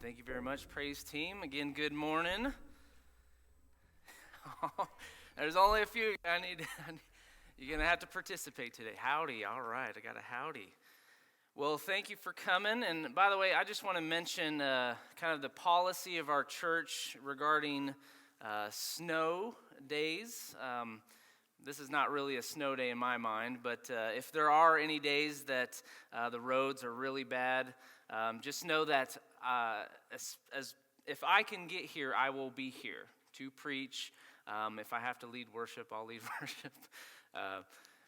Thank you very much, praise team. Again, good morning. There's only a few. You're going to have to participate today. Howdy. All right, I got a howdy. Well, thank you for coming. And by the way, I just want to mention kind of the policy of our church regarding snow days. This is not really a snow day in my mind, but if there are any days that the roads are really bad, just know that as if I can get here, I will be here to preach. If I have to lead worship, I'll lead worship.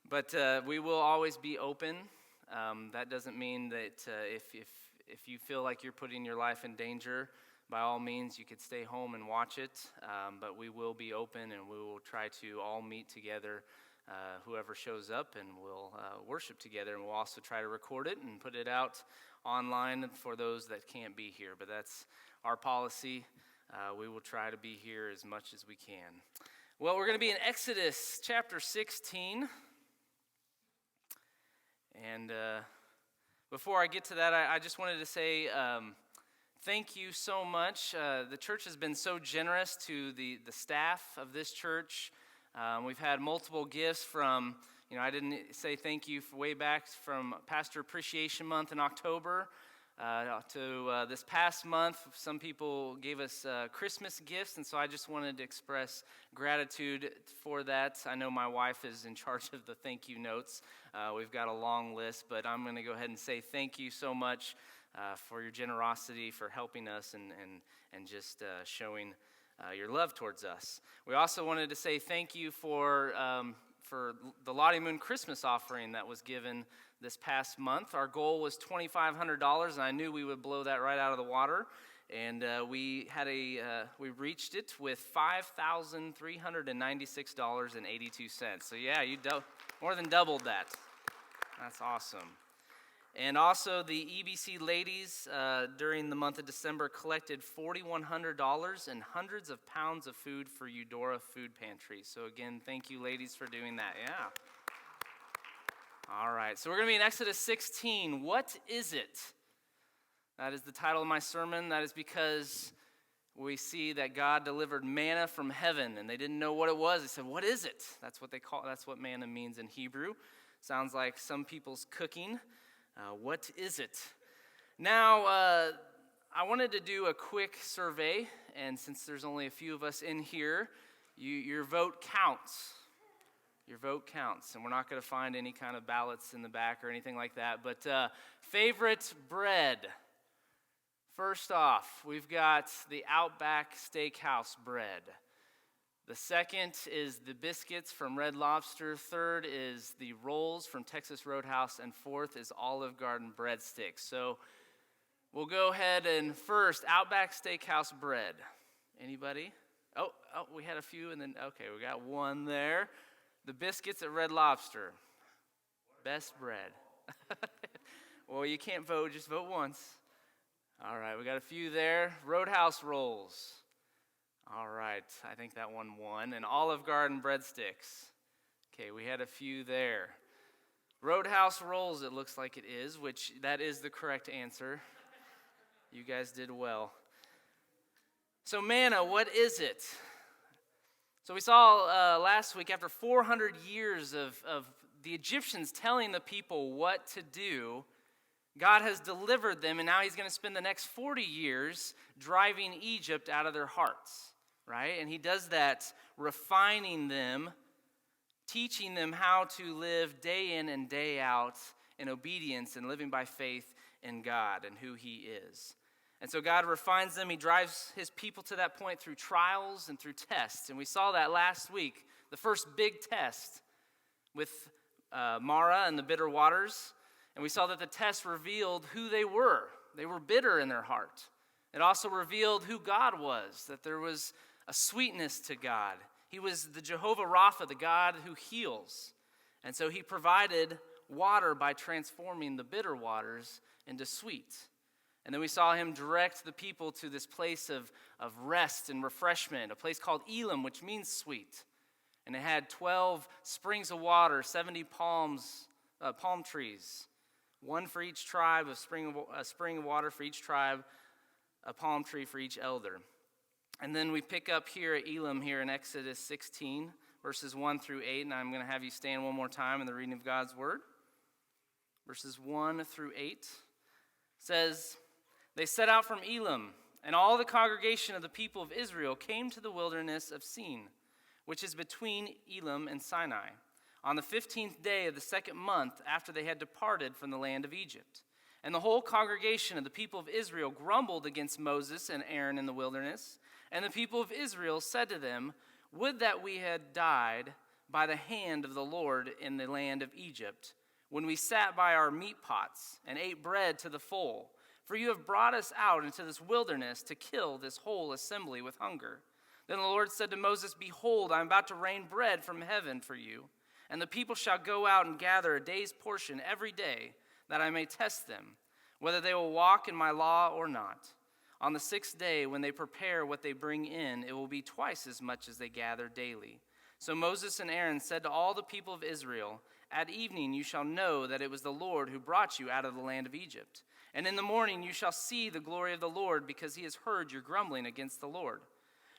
But we will always be open. That doesn't mean that if you feel like you're putting your life in danger, by all means, you could stay home and watch it. But we will be open, and we will try to all meet together, whoever shows up, and we'll worship together. And we'll also try to record it and put it out online for those that can't be here. But that's our policy. We will try to be here as much as we can. Well, we're going to be in Exodus chapter 16. And before I get to that, I just wanted to say thank you so much. The church has been so generous to the staff of this church. We've had multiple gifts from, I didn't say thank you for way back from Pastor Appreciation Month in October to this past month. Some people gave us Christmas gifts, and so I just wanted to express gratitude for that. I know my wife is in charge of the thank you notes. We've got a long list, but I'm going to go ahead and say thank you so much for your generosity, for helping us, and just showing your love towards us. We also wanted to say thank you for the Lottie Moon Christmas offering that was given this past month. Our goal was $2,500, and I knew we would blow that right out of the water. And we reached it with $5,396.82. So yeah, you more than doubled that. That's awesome. And also the EBC ladies during the month of December collected $4,100 and hundreds of pounds of food for Eudora Food Pantry. So again, thank you ladies for doing that. Yeah. All right, so we're going to be in Exodus 16. What is it? That is the title of my sermon. That is because we see that God delivered manna from heaven, and they didn't know what it was. They said, "What is it?" That's what manna means in Hebrew. Sounds like some people's cooking. What is it? Now, I wanted to do a quick survey, and since there's only a few of us in here, your vote counts. Your vote counts, and we're not going to find any kind of ballots in the back or anything like that. But favorite bread. First off, we've got the Outback Steakhouse bread. The second is the biscuits from Red Lobster. Third is the rolls from Texas Roadhouse. And fourth is Olive Garden breadsticks. So we'll go ahead and first, Outback Steakhouse bread. Anybody? Oh, we had a few, and then, okay, we got one there. The biscuits at Red Lobster. Best bread. Well, you can't vote, just vote once. All right, we got a few there. Roadhouse rolls. All right, I think that one won. And Olive Garden breadsticks. Okay, we had a few there. Roadhouse rolls, it looks like it is, which that is the correct answer. You guys did well. So manna, what is it? So we saw last week, after 400 years of the Egyptians telling the people what to do, God has delivered them, and now he's going to spend the next 40 years driving Egypt out of their hearts, right? And he does that refining them, teaching them how to live day in and day out in obedience and living by faith in God and who he is. And so God refines them. He drives his people to that point through trials and through tests. And we saw that last week, the first big test with Mara and the bitter waters. And we saw that the test revealed who they were. They were bitter in their heart. It also revealed who God was, that there was a sweetness to God. He was the Jehovah Rapha, the God who heals. And so he provided water by transforming the bitter waters into sweet. And then we saw him direct the people to this place of rest and refreshment, a place called Elim, which means sweet. And it had 12 springs of water, 70 palm trees, one for each tribe, a spring of water for each tribe, a palm tree for each elder. And then we pick up here at Elim here in Exodus 16, verses 1 through 8, and I'm going to have you stand one more time in the reading of God's word. Verses 1 through 8 says, "They set out from Elim, and all the congregation of the people of Israel came to the wilderness of Sin, which is between Elim and Sinai, on the 15th day of the second month after they had departed from the land of Egypt. And the whole congregation of the people of Israel grumbled against Moses and Aaron in the wilderness. And the people of Israel said to them, 'Would that we had died by the hand of the Lord in the land of Egypt, when we sat by our meat pots and ate bread to the full. For you have brought us out into this wilderness to kill this whole assembly with hunger.' Then the Lord said to Moses, 'Behold, I am about to rain bread from heaven for you, and the people shall go out and gather a day's portion every day, that I may test them, whether they will walk in my law or not. On the 6th day, when they prepare what they bring in, it will be twice as much as they gather daily.' So Moses and Aaron said to all the people of Israel, 'At evening you shall know that it was the Lord who brought you out of the land of Egypt. And in the morning you shall see the glory of the Lord, because he has heard your grumbling against the Lord.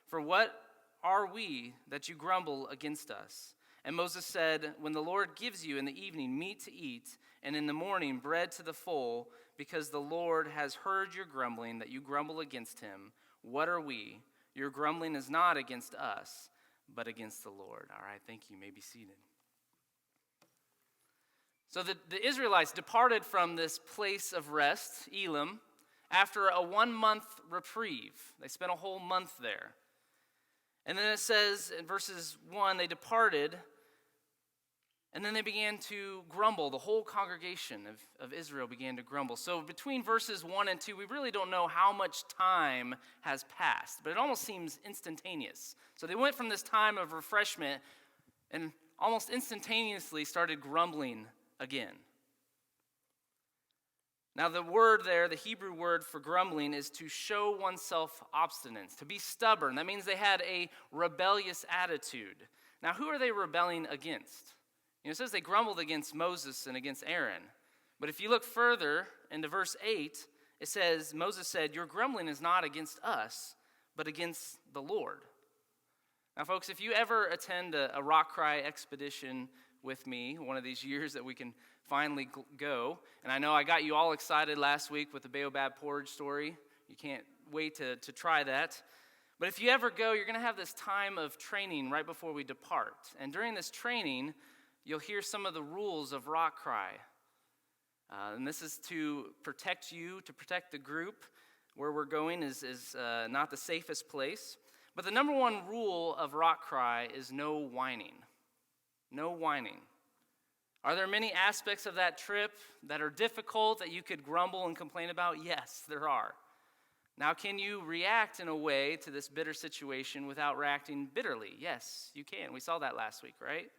For what are we that you grumble against us?' And Moses said, 'When the Lord gives you in the evening meat to eat, and in the morning bread to the full, because the Lord has heard your grumbling, that you grumble against him, what are we? Your grumbling is not against us, but against the Lord.'" All right, thank you. You may be seated. So the Israelites departed from this place of rest, Elim, after a 1-month reprieve. They spent a whole month there. And then it says in verses 1, they departed, and then they began to grumble. The whole congregation of Israel began to grumble. So between verses 1 and 2, we really don't know how much time has passed, but it almost seems instantaneous. So they went from this time of refreshment and almost instantaneously started grumbling again. Now the word there, the Hebrew word for grumbling, is to show oneself obstinance, to be stubborn. That means they had a rebellious attitude. Now who are they rebelling against? It says they grumbled against Moses and against Aaron. But if you look further into verse 8, it says, Moses said, "Your grumbling is not against us, but against the Lord." Now, folks, if you ever attend a rock cry expedition with me one of these years that we can finally go, and I know I got you all excited last week with the baobab porridge story. You can't wait to try that. But if you ever go, you're going to have this time of training right before we depart. And during this training, you'll hear some of the rules of rock cry. And this is to protect you, to protect the group. Where we're going is not the safest place. But the number one rule of rock cry is no whining. No whining. Are there many aspects of that trip that are difficult that you could grumble and complain about? Yes, there are. Now, can you react in a way to this bitter situation without reacting bitterly? Yes, you can. We saw that last week, right?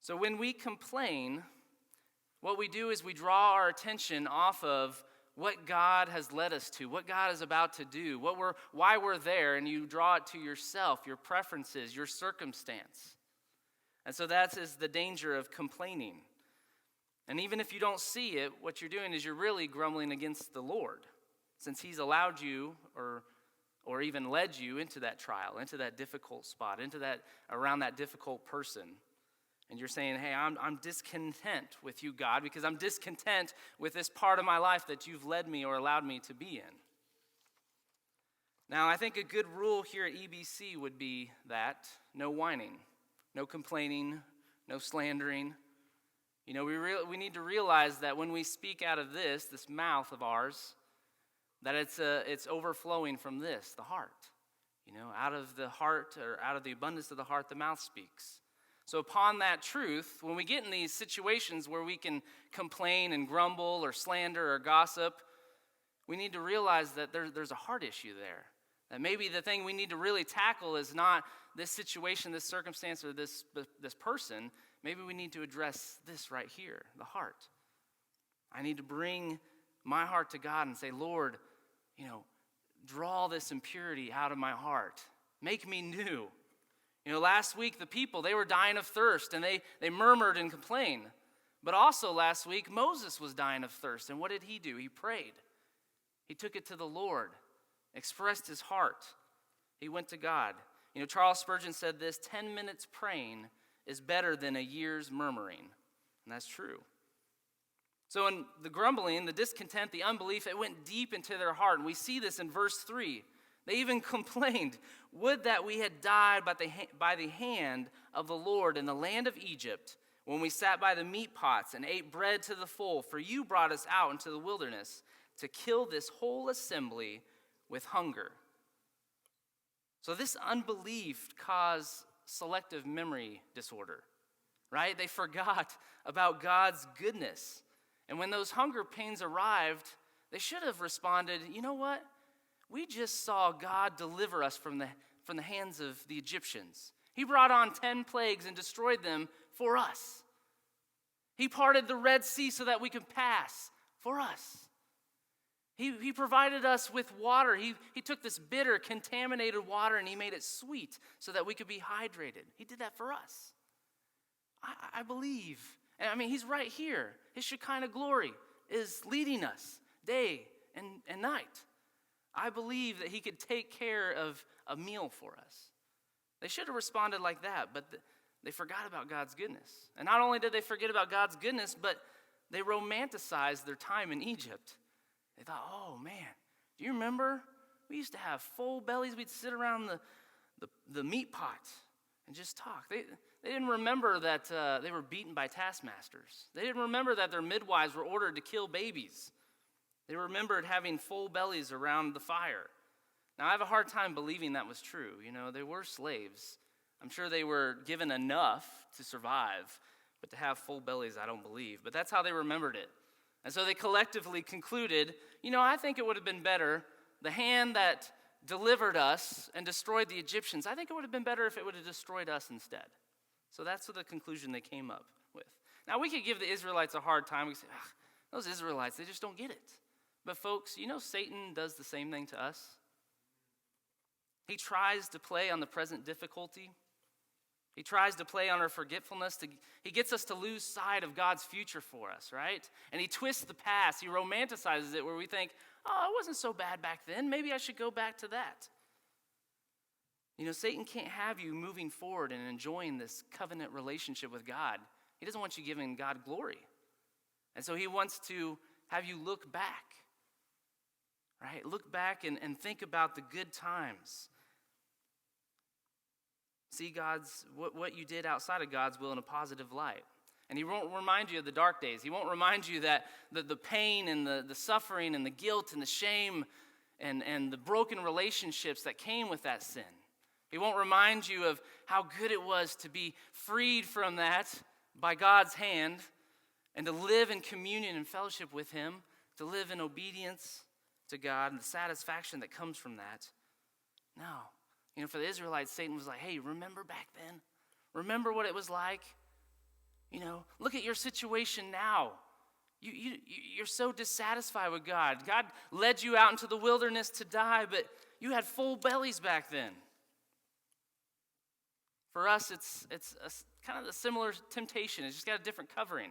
So when we complain, what we do is we draw our attention off of what God has led us to, what God is about to do, why we're there, and you draw it to yourself, your preferences, your circumstance. And so that is the danger of complaining. And even if you don't see it, what you're doing is you're really grumbling against the Lord, since he's allowed you or even led you into that trial, into that difficult spot, around that difficult person. And you're saying, "Hey, I'm discontent with you, God, because I'm discontent with this part of my life that you've led me or allowed me to be in." Now, I think a good rule here at EBC would be that no whining, no complaining, no slandering. We need to realize that when we speak out of this mouth of ours, that it's overflowing from the heart. Out of the heart, or out of the abundance of the heart, the mouth speaks. So upon that truth, when we get in these situations where we can complain and grumble or slander or gossip, we need to realize that there's a heart issue there. That maybe the thing we need to really tackle is not this situation, this circumstance, or this person. Maybe we need to address this right here, the heart. I need to bring my heart to God and say, "Lord, draw this impurity out of my heart. Make me new." Last week, the people, they were dying of thirst, and they murmured and complained. But also last week, Moses was dying of thirst, and what did he do? He prayed. He took it to the Lord, expressed his heart. He went to God. Charles Spurgeon said this, 10 minutes praying is better than a year's murmuring. And that's true. So in the grumbling, the discontent, the unbelief, it went deep into their heart. And we see this in verse 3. They even complained, would that we had died by the hand of the Lord in the land of Egypt, when we sat by the meat pots and ate bread to the full, for you brought us out into the wilderness to kill this whole assembly with hunger. So this unbelief caused selective memory disorder, right? They forgot about God's goodness. And when those hunger pains arrived, they should have responded, you know what? We just saw God deliver us from the hands of the Egyptians. He brought on 10 plagues and destroyed them for us. He parted the Red Sea so that we could pass for us. He provided us with water. He took this bitter, contaminated water and he made it sweet so that we could be hydrated. He did that for us. I believe. And I mean, he's right here. His Shekinah glory is leading us day and night. I believe that he could take care of a meal for us. They should have responded like that, but they forgot about God's goodness. And not only did they forget about God's goodness, but they romanticized their time in Egypt. They thought, oh man, do you remember? We used to have full bellies. We'd sit around the meat pot and just talk. They didn't remember that they were beaten by taskmasters. They didn't remember that their midwives were ordered to kill babies. They remembered having full bellies around the fire. Now, I have a hard time believing that was true. They were slaves. I'm sure they were given enough to survive, but to have full bellies, I don't believe. But that's how they remembered it. And so they collectively concluded, I think it would have been better, the hand that delivered us and destroyed the Egyptians, I think it would have been better if it would have destroyed us instead. So that's the conclusion they came up with. Now, we could give the Israelites a hard time. We say, those Israelites, they just don't get it. But folks, Satan does the same thing to us. He tries to play on the present difficulty. He tries to play on our forgetfulness. He gets us to lose sight of God's future for us, right? And he twists the past. He romanticizes it where we think, it wasn't so bad back then. Maybe I should go back to that. Satan can't have you moving forward and enjoying this covenant relationship with God. He doesn't want you giving God glory. And so he wants to have you look back, right? Look back and think about the good times. See what you did outside of God's will in a positive light. And he won't remind you of the dark days. He won't remind you that the pain and the suffering and the guilt and the shame and the broken relationships that came with that sin. He won't remind you of how good it was to be freed from that by God's hand and to live in communion and fellowship with him, to live in obedience to God and the satisfaction that comes from that. No. For the Israelites, Satan was like, hey, remember back then? Remember what it was like? Look at your situation now. You're so dissatisfied with God. God led you out into the wilderness to die, but you had full bellies back then. For us, it's kind of a similar temptation. It's just got a different covering,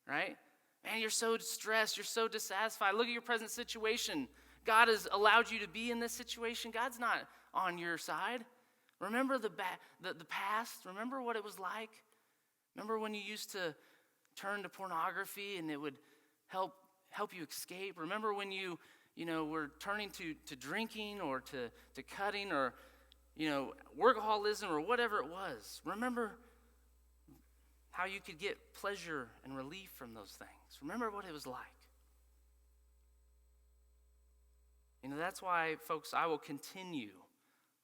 right? Man, you're so stressed. You're so dissatisfied. Look at your present situation. God has allowed you to be in this situation. God's not on your side. Remember the past. Remember what it was like. Remember when you used to turn to pornography and it would help you escape. Remember when you were turning to drinking or to cutting or workaholism or whatever it was. Remember how you could get pleasure and relief from those things. Remember what it was like. That's why, folks, I will continue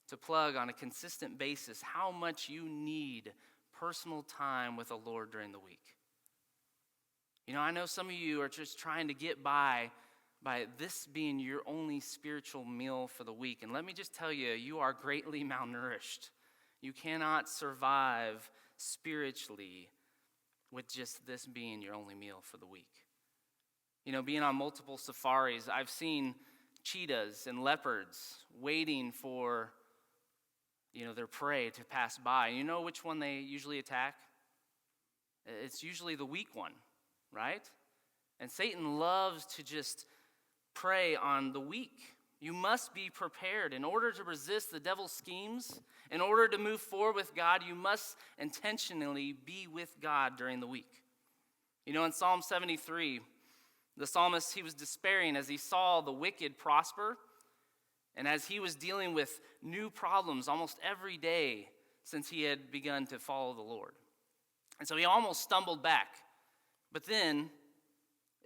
to plug on a consistent basis how much you need personal time with the Lord during the week. I know some of you are just trying to get by this being your only spiritual meal for the week. And let me just tell you, you are greatly malnourished. You cannot survive spiritually with just this being your only meal for the week. Being on multiple safaris, I've seen cheetahs and leopards waiting for, their prey to pass by. You know which one they usually attack? It's usually the weak one, right? And Satan loves to just prey on the weak. You must be prepared. In order to resist the devil's schemes, in order to move forward with God, you must intentionally be with God during the week. You know, in Psalm 73, the psalmist, he was despairing as he saw the wicked prosper, and as he was dealing with new problems almost every day since he had begun to follow the Lord. And so he almost stumbled back. But then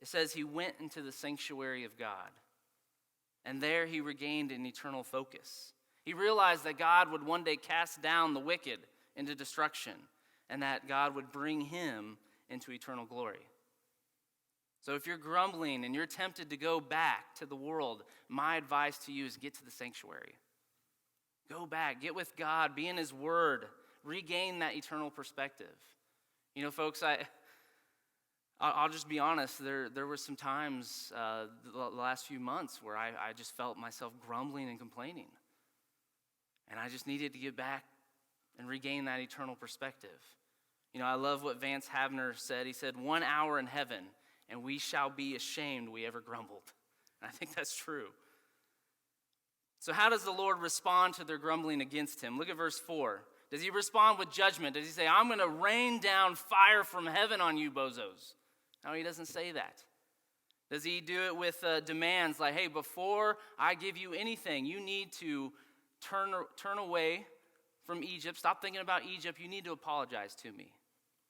it says he went into the sanctuary of God. And there he regained an eternal focus. He realized that God would one day cast down the wicked into destruction, and that God would bring him into eternal glory. So if you're grumbling and you're tempted to go back to the world, my advice to you is get to the sanctuary. Go back, get with God, be in his word, regain that eternal perspective. You know, folks, I'll just be honest, there were some times the last few months where I just felt myself grumbling and complaining. And I just needed to get back and regain that eternal perspective. You know, I love what Vance Havner said. He said, 1 hour in heaven, and we shall be ashamed we ever grumbled. And I think that's true. So how does the Lord respond to their grumbling against him? Look at verse 4. Does he respond with judgment? Does he say, I'm going to rain down fire from heaven on you bozos? No, he doesn't say that. Does he do it with demands like, hey, before I give you anything, you need to turn away from Egypt. Stop thinking about Egypt. You need to apologize to me.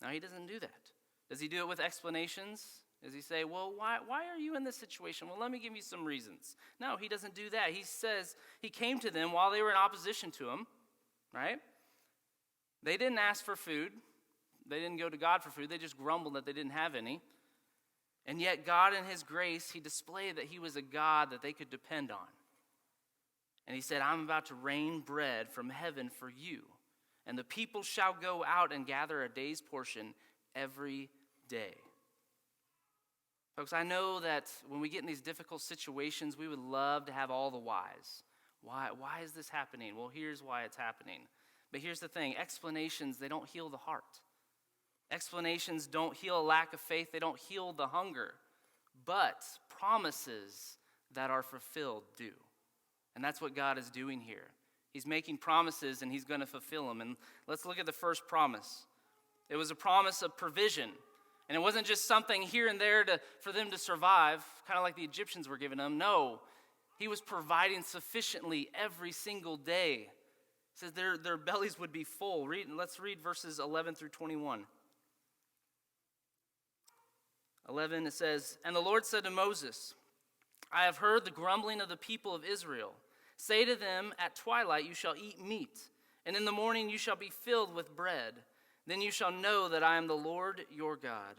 No, he doesn't do that. Does he do it with explanations? Does he say, well, why are you in this situation? Well, let me give you some reasons. No, he doesn't do that. He says he came to them while they were in opposition to him, right? They didn't ask for food. They didn't go to God for food. They just grumbled that they didn't have any. And yet God in his grace, he displayed that he was a God that they could depend on. And he said, I'm about to rain bread from heaven for you. And the people shall go out and gather a day's portion every day. Folks, I know that when we get in these difficult situations, we would love to have all the whys. Why is this happening? Well, here's why it's happening. But here's the thing, explanations, they don't heal the heart. Explanations don't heal a lack of faith. They don't heal the hunger. But promises that are fulfilled do. And that's what God is doing here. He's making promises and he's going to fulfill them. And let's look at the first promise. It was a promise of provision. And it wasn't just something here and there for them to survive, kind of like the Egyptians were giving them. No, he was providing sufficiently every single day. It says their bellies would be full. Let's read verses 11 through 21. 11, it says, And the Lord said to Moses, I have heard the grumbling of the people of Israel. Say to them, at twilight you shall eat meat, and in the morning you shall be filled with bread. Then you shall know that I am the Lord your God.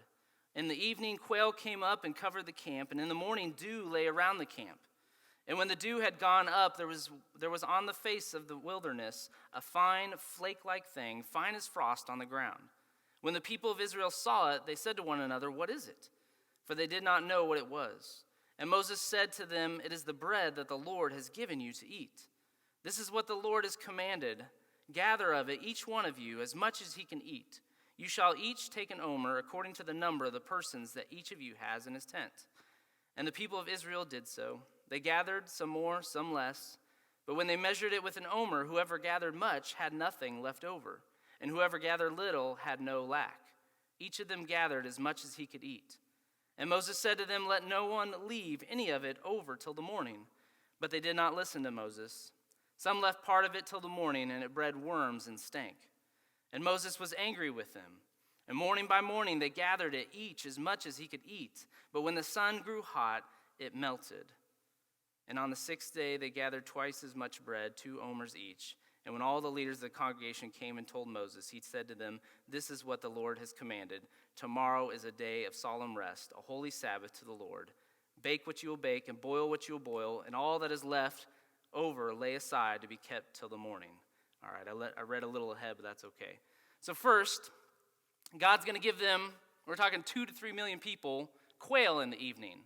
In the evening quail came up and covered the camp, and in the morning dew lay around the camp. And when the dew had gone up, there was on the face of the wilderness a fine flake-like thing, fine as frost on the ground. When the people of Israel saw it, they said to one another, What is it? For they did not know what it was. And Moses said to them, It is the bread that the Lord has given you to eat. This is what the Lord has commanded. Gather of it, each one of you, as much as he can eat. You shall each take an omer according to the number of the persons that each of you has in his tent. And the people of Israel did so. They gathered, some more, some less. But when they measured it with an omer, whoever gathered much had nothing left over, and whoever gathered little had no lack. Each of them gathered as much as he could eat. And Moses said to them, Let no one leave any of it over till the morning. But they did not listen to Moses. Some left part of it till the morning, and it bred worms and stank. And Moses was angry with them. And morning by morning they gathered it, each as much as he could eat. But when the sun grew hot, it melted. And on the sixth day they gathered twice as much bread, 2 omers each. And when all the leaders of the congregation came and told Moses, he said to them, This is what the Lord has commanded. Tomorrow is a day of solemn rest, a holy Sabbath to the Lord. Bake what you will bake and boil what you will boil, and all that is left over lay aside to be kept till the morning. All right, I read a little ahead, but that's okay. So first, God's going to give them, we're talking 2 to 3 million people, quail in the evening.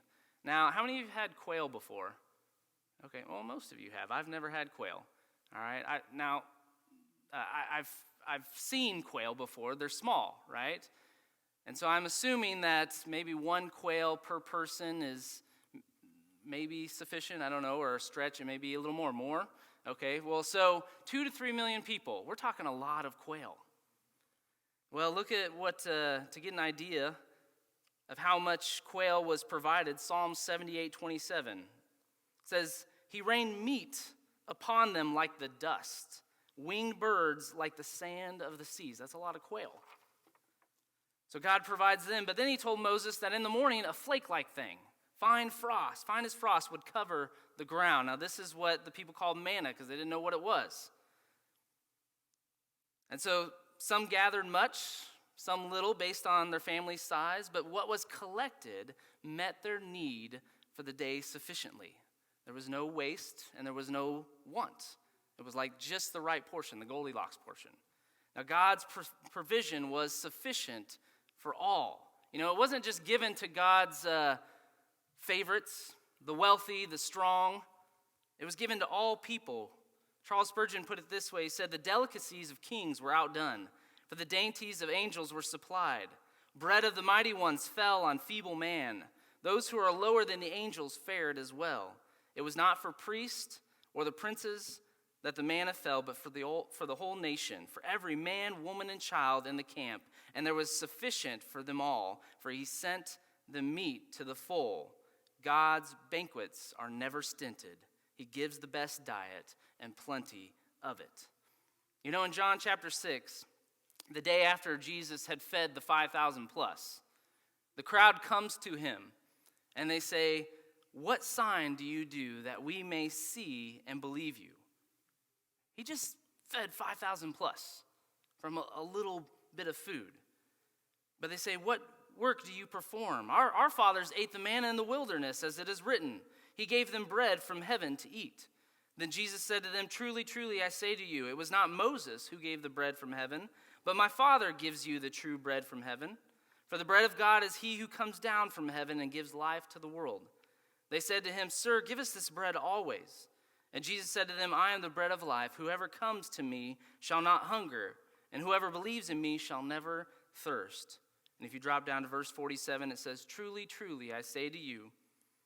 Now, how many of you have had quail before? Okay, well, most of you have. I've never had quail. All right, I've seen quail before. They're small, right? And so I'm assuming that maybe 1 quail per person is may be sufficient, I don't know, or a stretch, it may be a little more. Okay, well, so 2 to 3 million people. We're talking a lot of quail. Well, look at what, to get an idea of how much quail was provided, Psalm 78:27 says, "He rained meat upon them like the dust, winged birds like the sand of the seas." That's a lot of quail. So God provides them, but then he told Moses that in the morning a flake-like thing, fine as frost, would cover the ground. Now this is what the people called manna because they didn't know what it was. And so some gathered much, some little based on their family size, but what was collected met their need for the day sufficiently. There was no waste and there was no want. It was like just the right portion, the Goldilocks portion. Now God's provision was sufficient for all. You know, it wasn't just given to God's favorites, the wealthy, the strong. It was given to all people. Charles Spurgeon put it this way. He said, "The delicacies of kings were outdone, for the dainties of angels were supplied. Bread of the mighty ones fell on feeble man. Those who are lower than the angels fared as well. It was not for priests or the princes that the manna fell, but for the whole nation, for every man, woman, and child in the camp. And there was sufficient for them all, for he sent the meat to the full. God's banquets are never stinted. He gives the best diet and plenty of it." You know, in John chapter 6, the day after Jesus had fed the 5,000 plus, the crowd comes to him and they say, "What sign do you do that we may see and believe you?" He just fed 5,000 plus from a little bit of food. But they say, "What work do you perform? Our fathers ate the manna in the wilderness, as it is written. He gave them bread from heaven to eat." Then Jesus said to them, "Truly, truly, I say to you, it was not Moses who gave the bread from heaven, but my Father gives you the true bread from heaven. For the bread of God is he who comes down from heaven and gives life to the world." They said to him, "Sir, give us this bread always." And Jesus said to them, "I am the bread of life. Whoever comes to me shall not hunger, and whoever believes in me shall never thirst." And if you drop down to verse 47, it says, "Truly, truly, I say to you,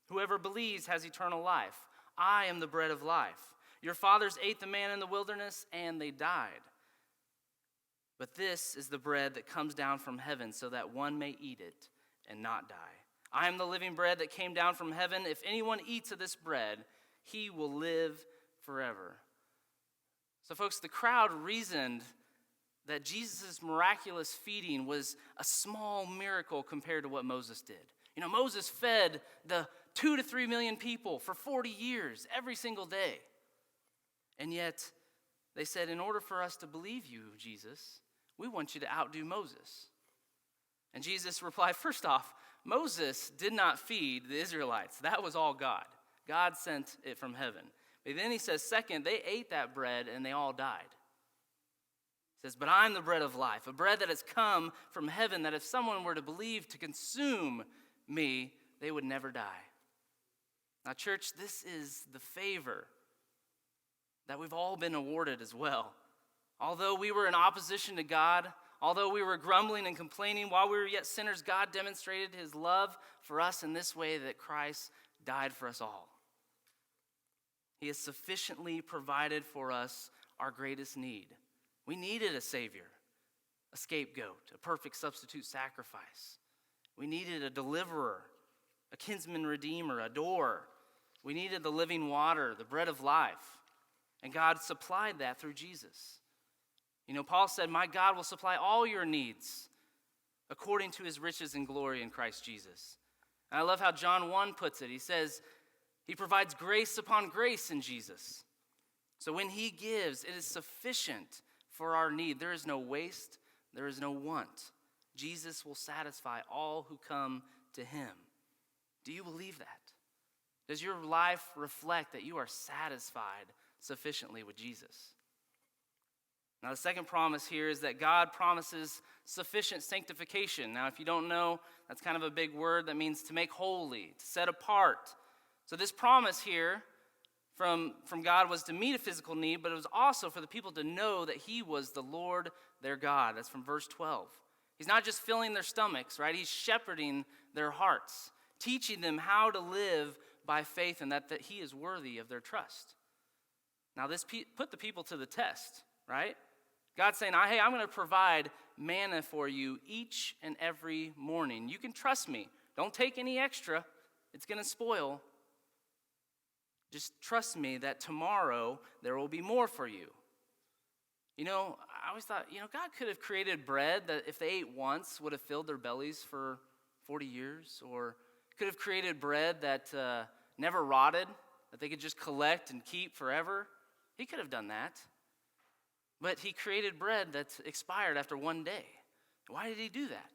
whoever believes has eternal life. I am the bread of life. Your fathers ate the manna in the wilderness, and they died. But this is the bread that comes down from heaven, so that one may eat it and not die. I am the living bread that came down from heaven. If anyone eats of this bread, he will live forever." So, folks, the crowd reasoned that Jesus' miraculous feeding was a small miracle compared to what Moses did. You know, Moses fed the 2 to 3 million people for 40 years, every single day. And yet, they said, "In order for us to believe you, Jesus, we want you to outdo Moses." And Jesus replied, first off, Moses did not feed the Israelites. That was all God. God sent it from heaven. But then he says, second, they ate that bread and they all died. He says, "But I'm the bread of life, a bread that has come from heaven, that if someone were to believe to consume me, they would never die." Now, church, this is the favor that we've all been awarded as well. Although we were in opposition to God, although we were grumbling and complaining, while we were yet sinners, God demonstrated his love for us in this way, that Christ died for us all. He has sufficiently provided for us our greatest need. We needed a Savior, a scapegoat, a perfect substitute sacrifice. We needed a deliverer, a kinsman redeemer, a door. We needed the living water, the bread of life. And God supplied that through Jesus. You know, Paul said, "My God will supply all your needs according to his riches and glory in Christ Jesus." And I love how John 1 puts it. He says, he provides grace upon grace in Jesus. So when he gives, it is sufficient for our need. There is no waste. There is no want. Jesus will satisfy all who come to him. Do you believe that? Does your life reflect that you are satisfied sufficiently with Jesus? Now, the second promise here is that God promises sufficient sanctification. Now, if you don't know, that's kind of a big word that means to make holy, to set apart. So this promise here from God was to meet a physical need, but it was also for the people to know that he was the Lord their God. That's from verse 12. He's not just filling their stomachs, right? He's shepherding their hearts, teaching them how to live by faith and that he is worthy of their trust. Now this put the people to the test, right? God's saying, hey, I'm going to provide manna for you each and every morning. You can trust me. Don't take any extra. It's going to spoil. Just trust me that tomorrow there will be more for you. I always thought, God could have created bread that if they ate once would have filled their bellies for 40 years, or could have created bread that never rotted, that they could just collect and keep forever. He could have done that. But he created bread that expired after one day. Why did he do that?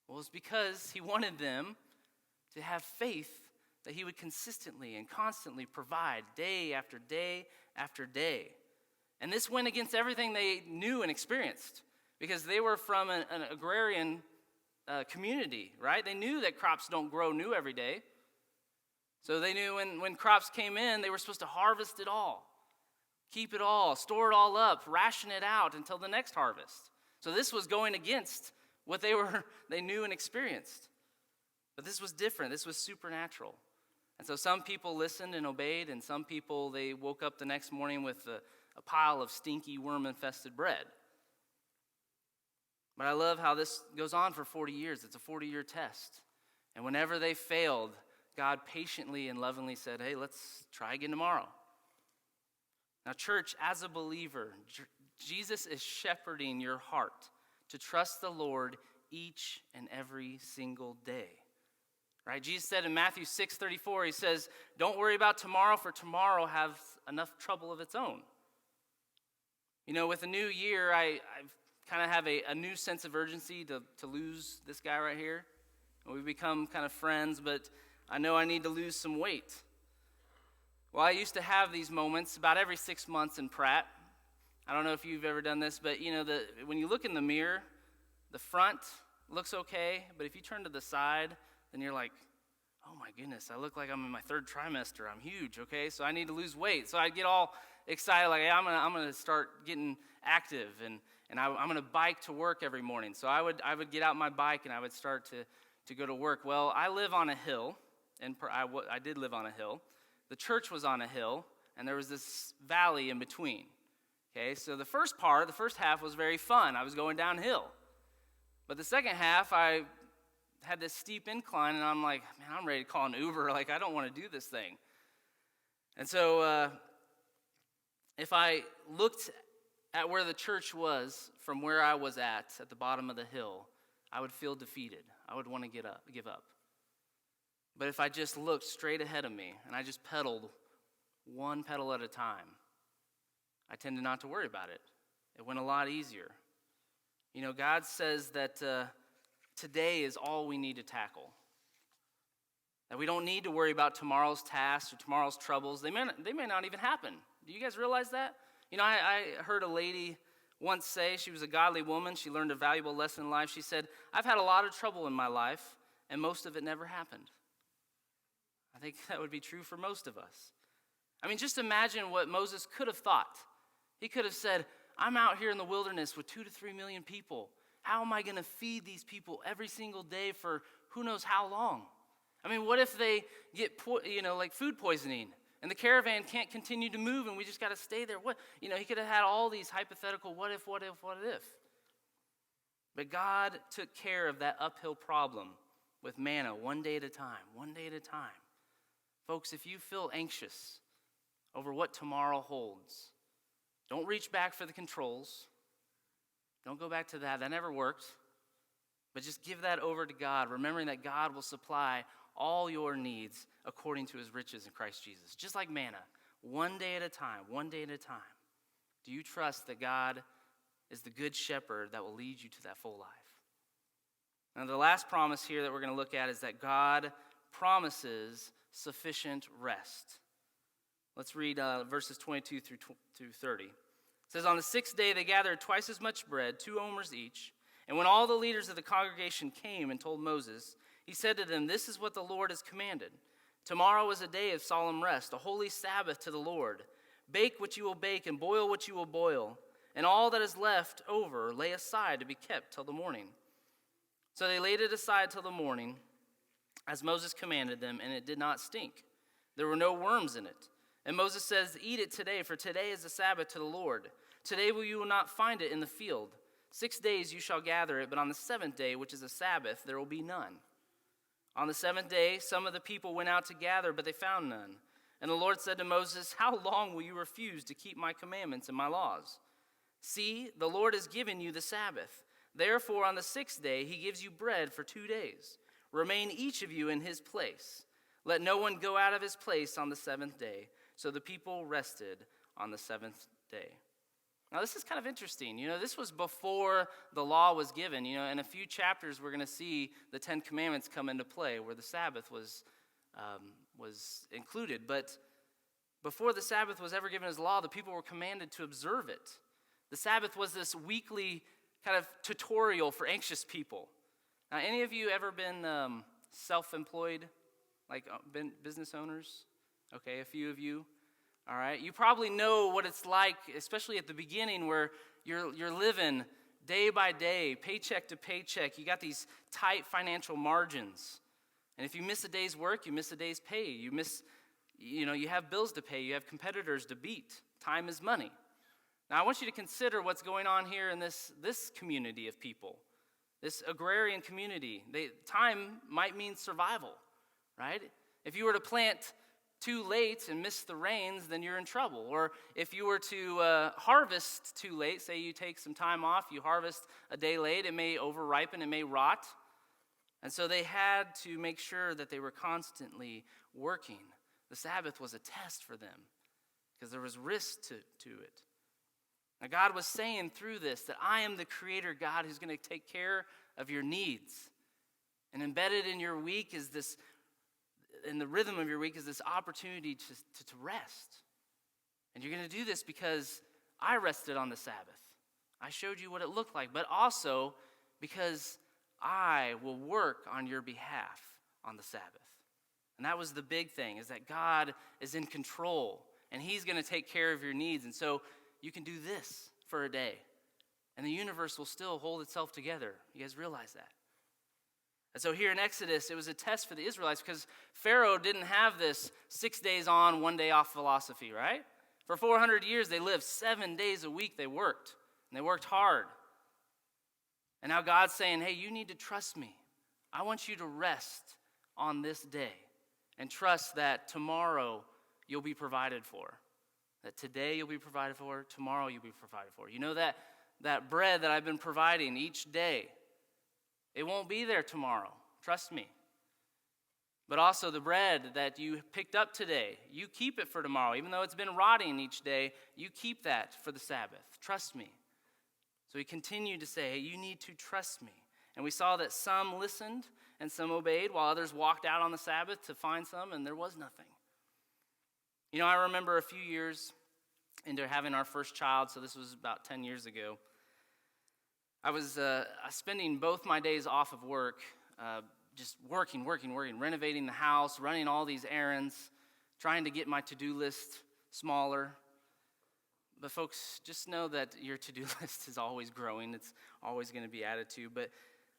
Well, it's because he wanted them to have faith that he would consistently and constantly provide day after day after day. And this went against everything they knew and experienced, because they were from an agrarian community, right? They knew that crops don't grow new every day. So they knew when crops came in, they were supposed to harvest it all, keep it all, store it all up, ration it out until the next harvest. So this was going against what they knew and experienced. But this was different. This was supernatural. And so some people listened and obeyed, and some people, they woke up the next morning with a pile of stinky, worm-infested bread. But I love how this goes on for 40 years. It's a 40-year test. And whenever they failed, God patiently and lovingly said, hey, let's try again tomorrow. Now, church, as a believer, Jesus is shepherding your heart to trust the Lord each and every single day. Right? Jesus said in Matthew 6:34, he says, don't worry about tomorrow, for tomorrow has enough trouble of its own. With a new year, I kind of have a new sense of urgency to lose this guy right here. And we've become kind of friends, but I know I need to lose some weight. Well, I used to have these moments about every 6 months in Pratt. I don't know if you've ever done this, but when you look in the mirror, the front looks okay, but if you turn to the side, then you're like, oh my goodness, I look like I'm in my third trimester. I'm huge, okay? So I need to lose weight. So I get all excited, like, hey, I'm gonna start getting active, and I'm gonna bike to work every morning. So I would get out my bike and I would start to go to work. Well, I live on a hill, and I did live on a hill. The church was on a hill, and there was this valley in between. Okay, so the first half was very fun. I was going downhill. But the second half, I had this steep incline, and I'm like, man, I'm ready to call an Uber. Like, I don't want to do this thing. And so if I looked at where the church was from where I was at the bottom of the hill, I would feel defeated. I would want to give up. But if I just looked straight ahead of me and I just pedaled one pedal at a time, I tended not to worry about it. It went a lot easier. God says that today is all we need to tackle. That we don't need to worry about tomorrow's tasks or tomorrow's troubles. They may not even happen. Do you guys realize that? I heard a lady once say, she was a godly woman. She learned a valuable lesson in life. She said, I've had a lot of trouble in my life, and most of it never happened. I think that would be true for most of us. Just imagine what Moses could have thought. He could have said, I'm out here in the wilderness with 2 to 3 million people. How am I going to feed these people every single day for who knows how long? What if they get food poisoning and the caravan can't continue to move and we just got to stay there? He could have had all these hypothetical what if. But God took care of that uphill problem with manna one day at a time. Folks, if you feel anxious over what tomorrow holds, don't reach back for the controls. Don't go back to that. That never worked. But just give that over to God, remembering that God will supply all your needs according to his riches in Christ Jesus. Just like manna, one day at a time. Do you trust that God is the good shepherd that will lead you to that full life? Now, the last promise here that we're going to look at is that God promises sufficient rest. Let's read verses 22 through 30. It says, on the 6th day they gathered twice as much bread, 2 omers each. And when all the leaders of the congregation came and told Moses, he said to them, this is what the Lord has commanded. Tomorrow is a day of solemn rest, a holy Sabbath to the Lord. Bake what you will bake and boil what you will boil. And all that is left over lay aside to be kept till the morning. So they laid it aside till the morning, as Moses commanded them, and it did not stink. There were no worms in it. And Moses says, eat it today, for today is the Sabbath to the Lord. Today you will not find it in the field. 6 days you shall gather it, but on the seventh day, which is a Sabbath, there will be none. On the seventh day, some of the people went out to gather, but they found none. And the Lord said to Moses, how long will you refuse to keep my commandments and my laws? See, the Lord has given you the Sabbath. Therefore, on the sixth day, he gives you bread for 2 days. Remain each of you in his place. Let no one go out of his place on the seventh day. So the people rested on the seventh day. Now, this is kind of interesting. This was before the law was given. In a few chapters, we're going to see the Ten Commandments come into play, where the Sabbath was included. But before the Sabbath was ever given as law, the people were commanded to observe it. The Sabbath was this weekly kind of tutorial for anxious people. Now, any of you ever been self-employed, like business owners? Okay, a few of you. All right, you probably know what it's like, especially at the beginning, where you're living day by day, paycheck to paycheck. You got these tight financial margins, and if you miss a day's work, you miss a day's pay. You have bills to pay. You have competitors to beat. Time is money. Now, I want you to consider what's going on here in this community of people, this agrarian community. Time might mean survival, right? If you were to plant too late and miss the rains, then you're in trouble. Or if you were to harvest too late, say you take some time off, you harvest a day late, it may over-ripen, it may rot. And so they had to make sure that they were constantly working. The Sabbath was a test for them because there was risk to it. Now, God was saying through this that I am the creator God who's going to take care of your needs. And embedded in your week is this, in the rhythm of your week is this opportunity to rest. And you're going to do this because I rested on the Sabbath. I showed you what it looked like, but also because I will work on your behalf on the Sabbath. And that was the big thing, is that God is in control, and he's going to take care of your needs. And so you can do this for a day, and the universe will still hold itself together. You guys realize that? And so here in Exodus, it was a test for the Israelites because Pharaoh didn't have this 6 days on, 1 day off philosophy, right? For 400 years, they lived 7 days a week. They worked, and they worked hard. And now God's saying, hey, you need to trust me. I want you to rest on this day and trust that tomorrow you'll be provided for. That today you'll be provided for, tomorrow you'll be provided for. You know that bread that I've been providing each day, it won't be there tomorrow. Trust me. But also the bread that you picked up today, you keep it for tomorrow. Even though it's been rotting each day, you keep that for the Sabbath. Trust me. So he continued to say, hey, you need to trust me. And we saw that some listened and some obeyed, while others walked out on the Sabbath to find some, and there was nothing. I remember a few years into having our first child, so this was about 10 years ago. I was spending both my days off of work, just working, renovating the house, running all these errands, trying to get my to-do list smaller. But folks, just know that your to-do list is always growing. It's always going to be added to. But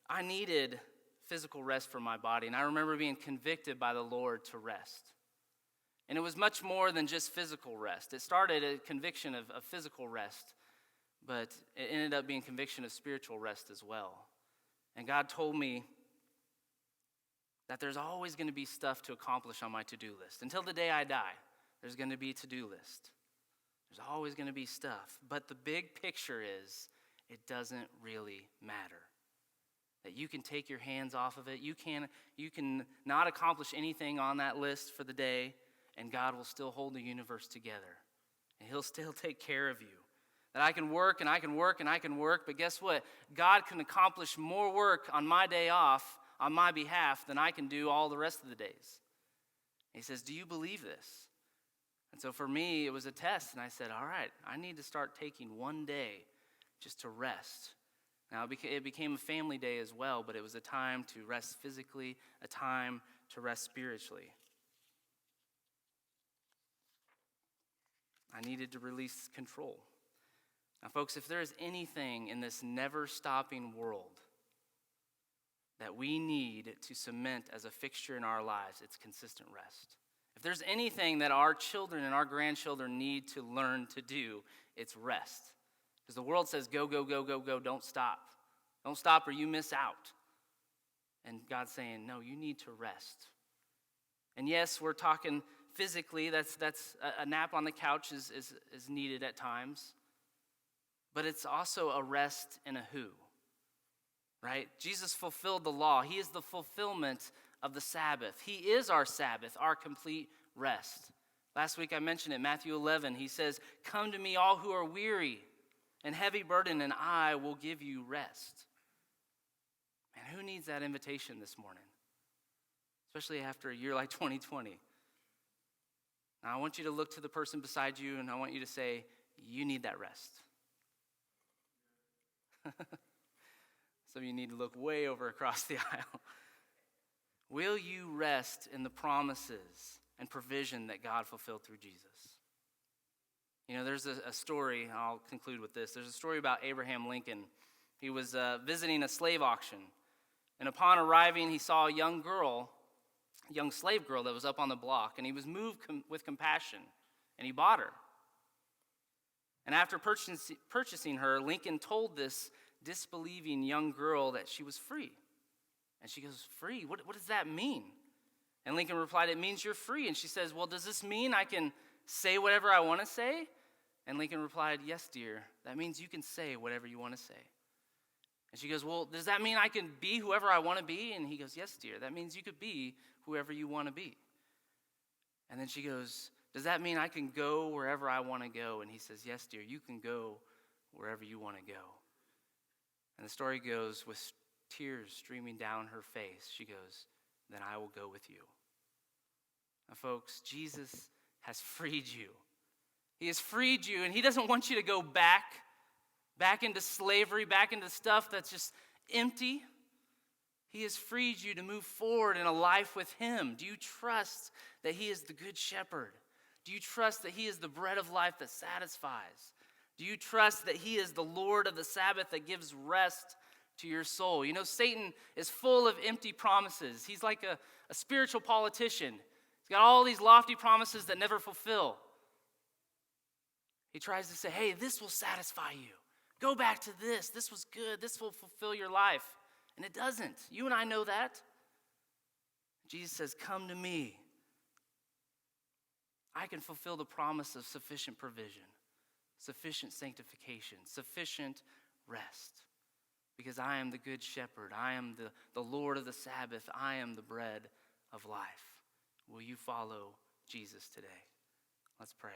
I needed physical rest for my body, and I remember being convicted by the Lord to rest. And it was much more than just physical rest. It started a conviction of physical rest, but it ended up being conviction of spiritual rest as well. And God told me that there's always going to be stuff to accomplish on my to-do list. Until the day I die, there's going to be a to-do list. There's always going to be stuff. But the big picture is it doesn't really matter. That you can take your hands off of it. You can not accomplish anything on that list for the day, and God will still hold the universe together. And he'll still take care of you. That I can work and I can work and I can work, but guess what? God can accomplish more work on my day off on my behalf than I can do all the rest of the days. He says, do you believe this? And so for me, it was a test, and I said, all right, I need to start taking 1 day just to rest. Now, it became a family day as well, but it was a time to rest physically, a time to rest spiritually. I needed to release control. Now, folks, if there is anything in this never-stopping world that we need to cement as a fixture in our lives, it's consistent rest. If there's anything that our children and our grandchildren need to learn to do, it's rest. Because the world says, go, go, go, go, go, don't stop. Don't stop or you miss out. And God's saying, no, you need to rest. And yes, we're talking physically, that's a nap on the couch is needed at times. But it's also a rest and a who, right? Jesus fulfilled the law. He is the fulfillment of the Sabbath. He is our Sabbath, our complete rest. Last week I mentioned it, Matthew 11, he says, come to me all who are weary and heavy burdened, and I will give you rest. Man, who needs that invitation this morning? Especially after a year like 2020. Now, I want you to look to the person beside you, and I want you to say, you need that rest. Some of you need to look way over across the aisle. Will you rest in the promises and provision that God fulfilled through Jesus? You know, there's a story, and I'll conclude with this. There's a story about Abraham Lincoln. He was visiting a slave auction, and upon arriving, he saw a young slave girl that was up on the block, and he was moved with compassion, and he bought her. And after purchasing her, Lincoln told this disbelieving young girl that she was free. And she goes, free? What does that mean? And Lincoln replied, it means you're free. And she says, well, does this mean I can say whatever I want to say? And Lincoln replied, yes, dear. That means you can say whatever you want to say. And she goes, well, does that mean I can be whoever I want to be? And he goes, yes, dear. That means you could be whoever you want to be. And then she goes, does that mean I can go wherever I want to go? And he says, yes, dear, you can go wherever you want to go. And the story goes, with tears streaming down her face, she goes, then I will go with you. Now, folks, Jesus has freed you. He has freed you, and he doesn't want you to go back into slavery, back into stuff that's just empty. He has freed you to move forward in a life with him. Do you trust that he is the good shepherd? Do you trust that he is the bread of life that satisfies? Do you trust that he is the Lord of the Sabbath that gives rest to your soul? You know, Satan is full of empty promises. He's like a spiritual politician. He's got all these lofty promises that never fulfill. He tries to say, hey, this will satisfy you. Go back to this. This was good. This will fulfill your life. And it doesn't. You and I know that. Jesus says, come to me. I can fulfill the promise of sufficient provision, sufficient sanctification, sufficient rest. Because I am the good shepherd. I am the Lord of the Sabbath. I am the bread of life. Will you follow Jesus today? Let's pray.